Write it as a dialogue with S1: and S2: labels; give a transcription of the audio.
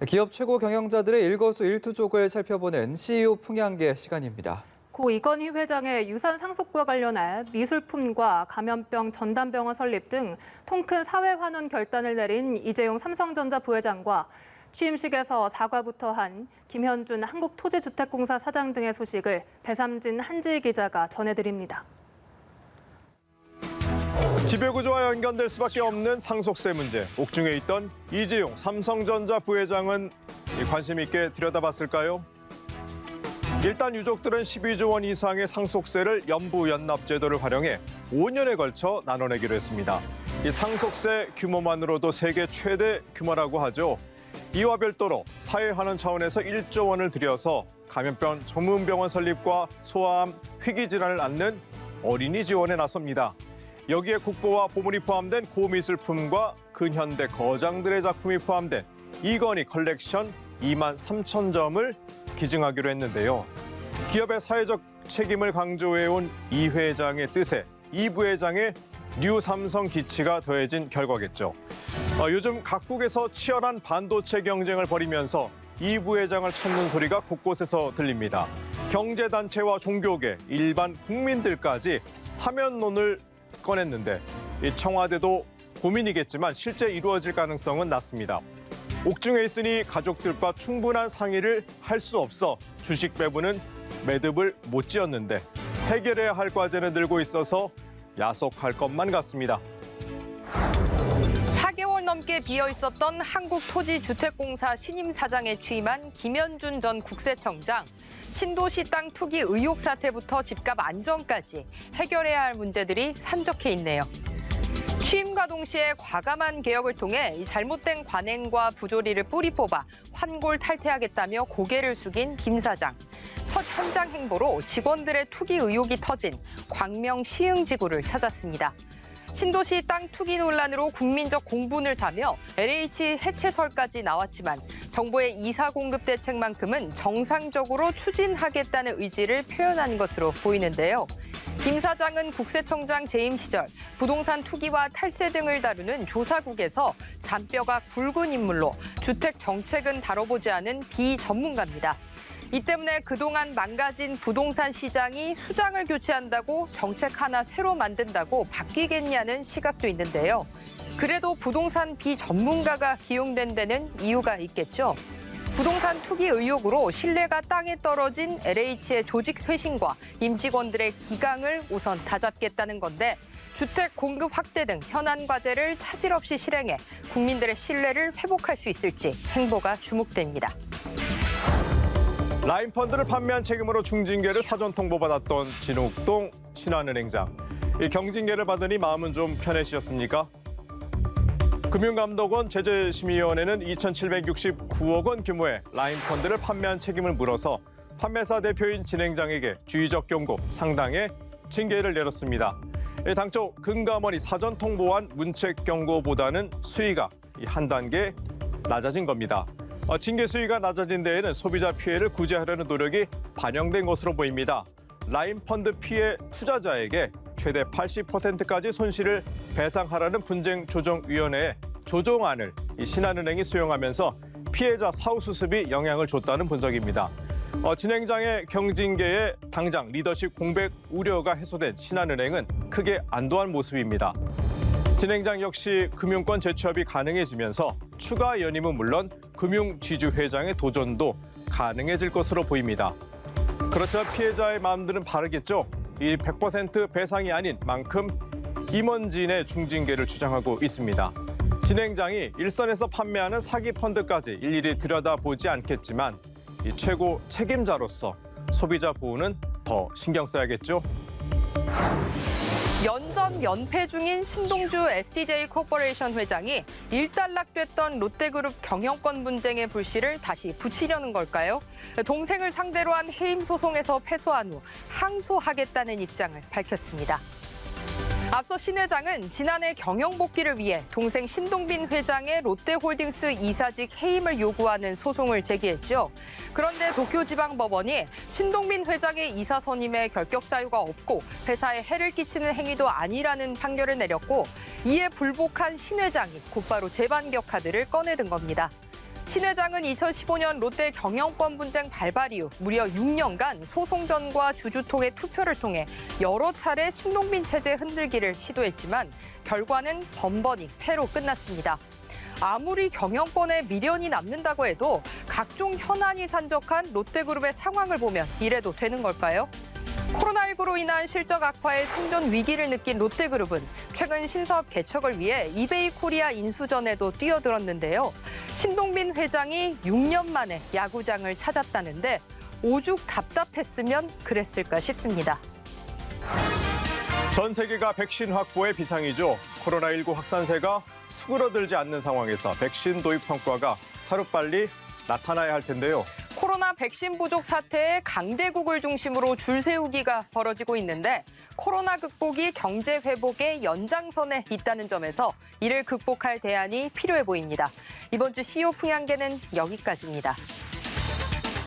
S1: 기업 최고 경영자들의 일거수일투족을 살펴보는 CEO 풍향계 시간입니다.
S2: 고 이건희 회장의 유산 상속과 관련해 미술품과 감염병 전담병원 설립 등 통큰 사회 환원 결단을 내린 이재용 삼성전자 부회장과 취임식에서 사과부터 한 김현준 한국토지주택공사 사장 등의 소식을 배삼진 한지희 기자가 전해드립니다.
S3: 지배구조와 연관될 수밖에 없는 상속세 문제. 옥중에 있던 이재용 삼성전자 부회장은 관심 있게 들여다봤을까요? 일단 유족들은 12조 원 이상의 상속세를 연부연납제도를 활용해 5년에 걸쳐 나눠내기로 했습니다. 이 상속세 규모만으로도 세계 최대 규모라고 하죠. 이와 별도로 사회환원 차원에서 1조 원을 들여서 감염병 전문병원 설립과 소아암, 희귀 질환을 앓는 어린이 지원에 나섭니다. 여기에 국보와 보물이 포함된 고미술품과 근현대 거장들의 작품이 포함된 이건희 컬렉션 23,000점을 기증하기로 했는데요. 기업의 사회적 책임을 강조해온 이 회장의 뜻에 이 부회장의 뉴 삼성 기치가 더해진 결과겠죠. 요즘 각국에서 치열한 반도체 경쟁을 벌이면서 이 부회장을 찾는 소리가 곳곳에서 들립니다. 경제단체와 종교계, 일반 국민들까지 사면론을 꺼냈는데 이 청와대도 고민이겠지만 실제 이루어질 가능성은 낮습니다. 옥중에 있으니 가족들과 충분한 상의를 할 수 없어 주식 배분은 매듭을 못 지었는데 해결해야 할 과제는 늘고 있어서 야속할 것만 같습니다.
S4: 4개월 넘게 비어 있었던 한국토지주택공사 신임 사장에 취임한 김현준 전 국세청장. 신도시 땅 투기 의혹 사태부터 집값 안정까지 해결해야 할 문제들이 산적해 있네요. 취임과 동시에 과감한 개혁을 통해 잘못된 관행과 부조리를 뿌리 뽑아 환골탈퇴하겠다며 고개를 숙인 김 사장. 첫 현장 행보로 직원들의 투기 의혹이 터진 광명 시흥지구를 찾았습니다. 신도시 땅 투기 논란으로 국민적 공분을 사며 LH 해체설까지 나왔지만 정부의 이사 공급 대책만큼은 정상적으로 추진하겠다는 의지를 표현한 것으로 보이는데요. 김 사장은 국세청장 재임 시절 부동산 투기와 탈세 등을 다루는 조사국에서 잔뼈가 굵은 인물로 주택 정책은 다뤄보지 않은 비전문가입니다. 이 때문에 그동안 망가진 부동산 시장이 수장을 교체한다고 정책 하나 새로 만든다고 바뀌겠냐는 시각도 있는데요. 그래도 부동산 비전문가가 기용된 데는 이유가 있겠죠. 부동산 투기 의혹으로 신뢰가 땅에 떨어진 LH의 조직 쇄신과 임직원들의 기강을 우선 다잡겠다는 건데 주택 공급 확대 등 현안 과제를 차질 없이 실행해 국민들의 신뢰를 회복할 수 있을지 행보가 주목됩니다.
S3: 라인펀드를 판매한 책임으로 중징계를 사전 통보받았던 진욱동 신한은행장. 이 경징계를 받으니 마음은 좀 편해지셨습니까? 금융감독원 제재심의위원회는 2,769억 원 규모의 라인펀드를 판매한 책임을 물어서 판매사 대표인 진행장에게 주의적 경고, 상당의 징계를 내렸습니다. 당초 금감원이 사전 통보한 문책 경고보다는 수위가 한 단계 낮아진 겁니다. 징계 수위가 낮아진 데에는 소비자 피해를 구제하려는 노력이 반영된 것으로 보입니다. 라인펀드 피해 투자자에게 최대 80%까지 손실을 배상하라는 분쟁조정위원회의 조정안을 신한은행이 수용하면서 피해자 사후 수습이 영향을 줬다는 분석입니다. 진행장의 경징계에 당장 리더십 공백 우려가 해소된 신한은행은 크게 안도한 모습입니다. 진행장 역시 금융권 재취업이 가능해지면서 추가 연임은 물론 금융지주회장의 도전도 가능해질 것으로 보입니다. 그렇지만 피해자의 마음들은 바르겠죠. 이 100% 배상이 아닌 만큼 임원진의 중징계를 주장하고 있습니다. 진행장이 일선에서 판매하는 사기 펀드까지 일일이 들여다보지 않겠지만 이 최고 책임자로서 소비자 보호는 더 신경 써야겠죠.
S4: 연전 연패 중인 신동주 SDJ 코퍼레이션 회장이 일단락됐던 롯데그룹 경영권 분쟁의 불씨를 다시 붙이려는 걸까요? 동생을 상대로 한 해임 소송에서 패소한 후 항소하겠다는 입장을 밝혔습니다. 앞서 신 회장은 지난해 경영 복귀를 위해 동생 신동빈 회장의 롯데홀딩스 이사직 해임을 요구하는 소송을 제기했죠. 그런데 도쿄지방법원이 신동빈 회장의 이사 선임에 결격 사유가 없고 회사에 해를 끼치는 행위도 아니라는 판결을 내렸고 이에 불복한 신 회장이 곧바로 재반격 카드를 꺼내든 겁니다. 신 회장은 2015년 롯데 경영권 분쟁 발발 이후 무려 6년간 소송전과 주주통의 투표를 통해 여러 차례 신동빈 체제 흔들기를 시도했지만 결과는 번번이 패로 끝났습니다. 아무리 경영권에 미련이 남는다고 해도 각종 현안이 산적한 롯데그룹의 상황을 보면 이래도 되는 걸까요? 코로나19로 인한 실적 악화에 생존 위기를 느낀 롯데그룹은 최근 신사업 개척을 위해 이베이 코리아 인수전에도 뛰어들었는데요. 신동빈 회장이 6년 만에 야구장을 찾았다는데 오죽 답답했으면 그랬을까 싶습니다.
S3: 전 세계가 백신 확보에 비상이죠. 코로나19 확산세가 수그러들지 않는 상황에서 백신 도입 성과가 하루빨리 나타나야 할 텐데요.
S4: 코로나 백신 부족 사태에 강대국을 중심으로 줄 세우기가 벌어지고 있는데 코로나 극복이 경제 회복의 연장선에 있다는 점에서 이를 극복할 대안이 필요해 보입니다. 이번 주 CEO 풍향계는 여기까지입니다.